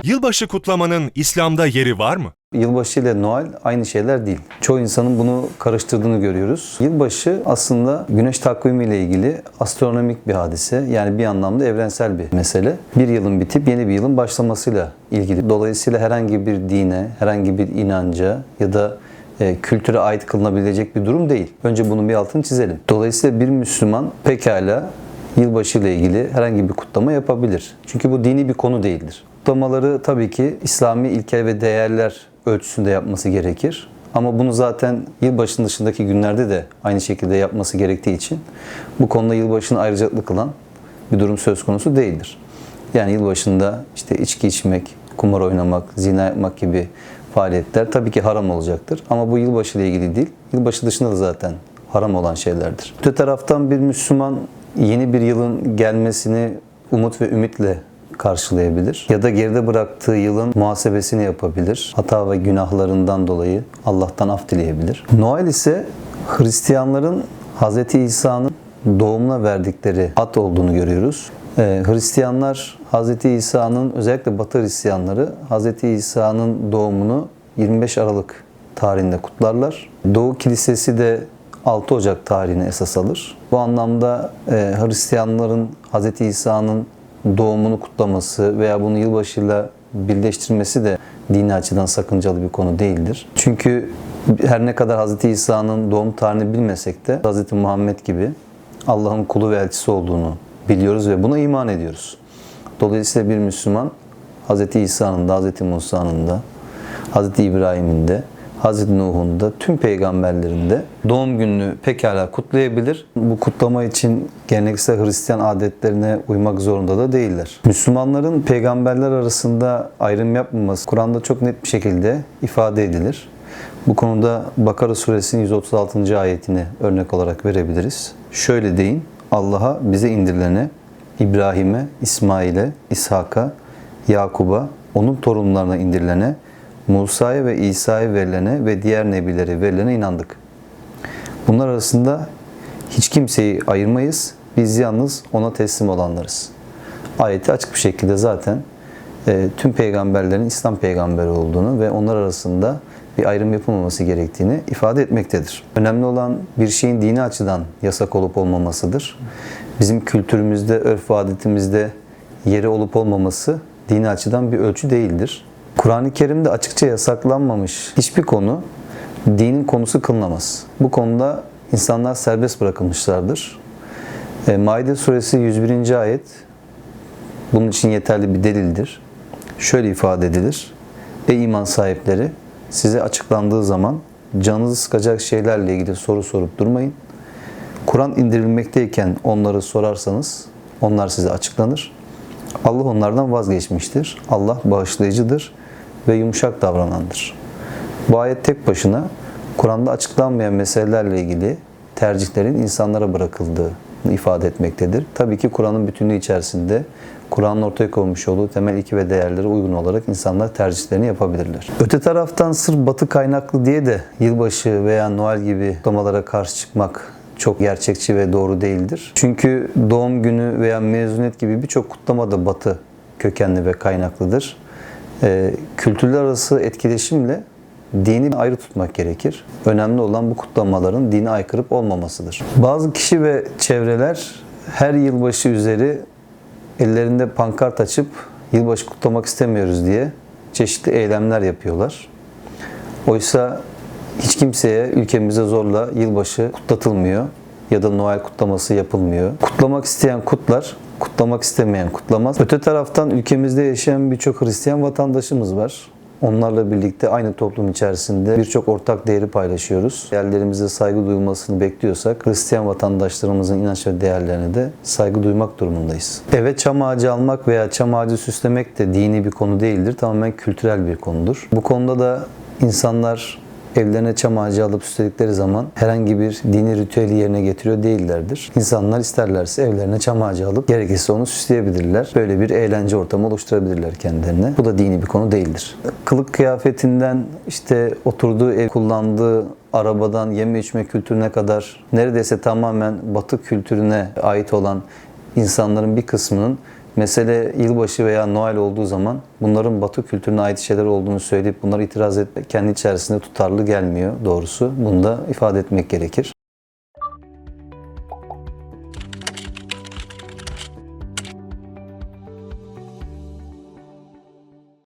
Yılbaşı kutlamanın İslam'da yeri var mı? Yılbaşı ile Noel aynı şeyler değil. Çoğu insanın bunu karıştırdığını görüyoruz. Yılbaşı aslında güneş takvimi ile ilgili astronomik bir hadise. Yani bir anlamda evrensel bir mesele. Bir yılın bitip yeni bir yılın başlamasıyla ilgili. Dolayısıyla herhangi bir dine, herhangi bir inanca ya da kültüre ait kılınabilecek bir durum değil. Önce bunun bir altını çizelim. Dolayısıyla bir Müslüman pekala yılbaşı ile ilgili herhangi bir kutlama yapabilir. Çünkü bu dini bir konu değildir. Kutlamaları tabii ki İslami ilke ve değerler ölçüsünde yapması gerekir. Ama bunu zaten yılbaşının dışındaki günlerde de aynı şekilde yapması gerektiği için bu konuda yılbaşını ayrıcalıklı kılan bir durum söz konusu değildir. Yani yılbaşında işte içki içmek, kumar oynamak, zina yapmak gibi faaliyetler tabii ki haram olacaktır. Ama bu yılbaşı ile ilgili değil, yılbaşı dışında da zaten haram olan şeylerdir. Öte taraftan bir Müslüman yeni bir yılın gelmesini umut ve ümitle karşılayabilir. Ya da geride bıraktığı yılın muhasebesini yapabilir. Hata ve günahlarından dolayı Allah'tan af dileyebilir. Noel ise Hristiyanların Hz. İsa'nın doğumuna verdikleri ad olduğunu görüyoruz. Hristiyanlar Hz. İsa'nın, özellikle Batı Hristiyanları Hz. İsa'nın doğumunu 25 Aralık tarihinde kutlarlar. Doğu Kilisesi de 6 Ocak tarihini esas alır. Bu anlamda Hristiyanların Hz. İsa'nın doğumunu kutlaması veya bunu yılbaşıyla birleştirmesi de dini açıdan sakıncalı bir konu değildir. Çünkü her ne kadar Hz. İsa'nın doğum tarihini bilmesek de Hz. Muhammed gibi Allah'ın kulu ve elçisi olduğunu biliyoruz ve buna iman ediyoruz. Dolayısıyla bir Müslüman Hz. İsa'nın da, Hz. Musa'nın da, Hz. İbrahim'in de, Hz. Nuh'un da, tüm peygamberlerin de doğum gününü pekala kutlayabilir. Bu kutlama için geleneksel Hristiyan adetlerine uymak zorunda da değiller. Müslümanların peygamberler arasında ayrım yapmaması Kur'an'da çok net bir şekilde ifade edilir. Bu konuda Bakara suresinin 136. ayetini örnek olarak verebiliriz. Şöyle deyin: Allah'a, bize indirilene, İbrahim'e, İsmail'e, İshak'a, Yakub'a, onun torunlarına indirilene, Musa'ya ve İsa'ya verilene ve diğer nebilere verilene inandık. Bunlar arasında hiç kimseyi ayırmayız. Biz yalnız ona teslim olanlarız. Ayeti açık bir şekilde zaten tüm peygamberlerin İslam peygamberi olduğunu ve onlar arasında bir ayrım yapılmaması gerektiğini ifade etmektedir. Önemli olan bir şeyin dini açıdan yasak olup olmamasıdır. Bizim kültürümüzde, örf ve adetimizde yeri olup olmaması dini açıdan bir ölçü değildir. Kur'an-ı Kerim'de açıkça yasaklanmamış hiçbir konu dinin konusu kılınamaz. Bu konuda insanlar serbest bırakılmışlardır. Maide suresi 101. ayet bunun için yeterli bir delildir. Şöyle ifade edilir: Ey iman sahipleri! Size açıklandığı zaman canınızı sıkacak şeylerle ilgili soru sorup durmayın. Kur'an indirilmekteyken onları sorarsanız onlar size açıklanır. Allah onlardan vazgeçmiştir. Allah bağışlayıcıdır ve yumuşak davranandır. Bu ayet tek başına Kur'an'da açıklanmayan meselelerle ilgili tercihlerin insanlara bırakıldığını ifade etmektedir. Tabii ki Kur'an'ın bütünlüğü içerisinde Kur'an'ın ortaya koymuş olduğu temel ilke ve değerlere uygun olarak insanlar tercihlerini yapabilirler. Öte taraftan sırf Batı kaynaklı diye de yılbaşı veya Noel gibi kutlamalara karşı çıkmak çok gerçekçi ve doğru değildir. Çünkü doğum günü veya mezuniyet gibi birçok kutlama da Batı kökenli ve kaynaklıdır. Kültürler arası etkileşimle dini ayrı tutmak gerekir. Önemli olan bu kutlamaların dine aykırı olmamasıdır. Bazı kişi ve çevreler her yılbaşı üzeri ellerinde pankart açıp yılbaşı kutlamak istemiyoruz diye çeşitli eylemler yapıyorlar. Oysa hiç kimseye ülkemizde zorla yılbaşı kutlatılmıyor ya da Noel kutlaması yapılmıyor. Kutlamak isteyen kutlar, kutlamak istemeyen kutlamaz. Öte taraftan ülkemizde yaşayan birçok Hristiyan vatandaşımız var. Onlarla birlikte aynı toplum içerisinde birçok ortak değeri paylaşıyoruz. Değerlerimize saygı duyulmasını bekliyorsak Hristiyan vatandaşlarımızın inanç ve değerlerine de saygı duymak durumundayız. Eve çam ağacı almak veya çam ağacı süslemek de dini bir konu değildir. Tamamen kültürel bir konudur. Bu konuda da insanlar evlerine çam ağacı alıp süsledikleri zaman herhangi bir dini ritüeli yerine getiriyor değillerdir. İnsanlar isterlerse evlerine çam ağacı alıp gerekirse onu süsleyebilirler. Böyle bir eğlence ortamı oluşturabilirler kendilerine. Bu da dini bir konu değildir. Kılık kıyafetinden işte oturduğu ev, kullandığı arabadan yeme içme kültürüne kadar neredeyse tamamen Batı kültürüne ait olan insanların bir kısmının mesele yılbaşı veya Noel olduğu zaman bunların Batı kültürüne ait şeyler olduğunu söyleyip bunlara itiraz etmek kendi içerisinde tutarlı gelmiyor doğrusu. Bunu da ifade etmek gerekir.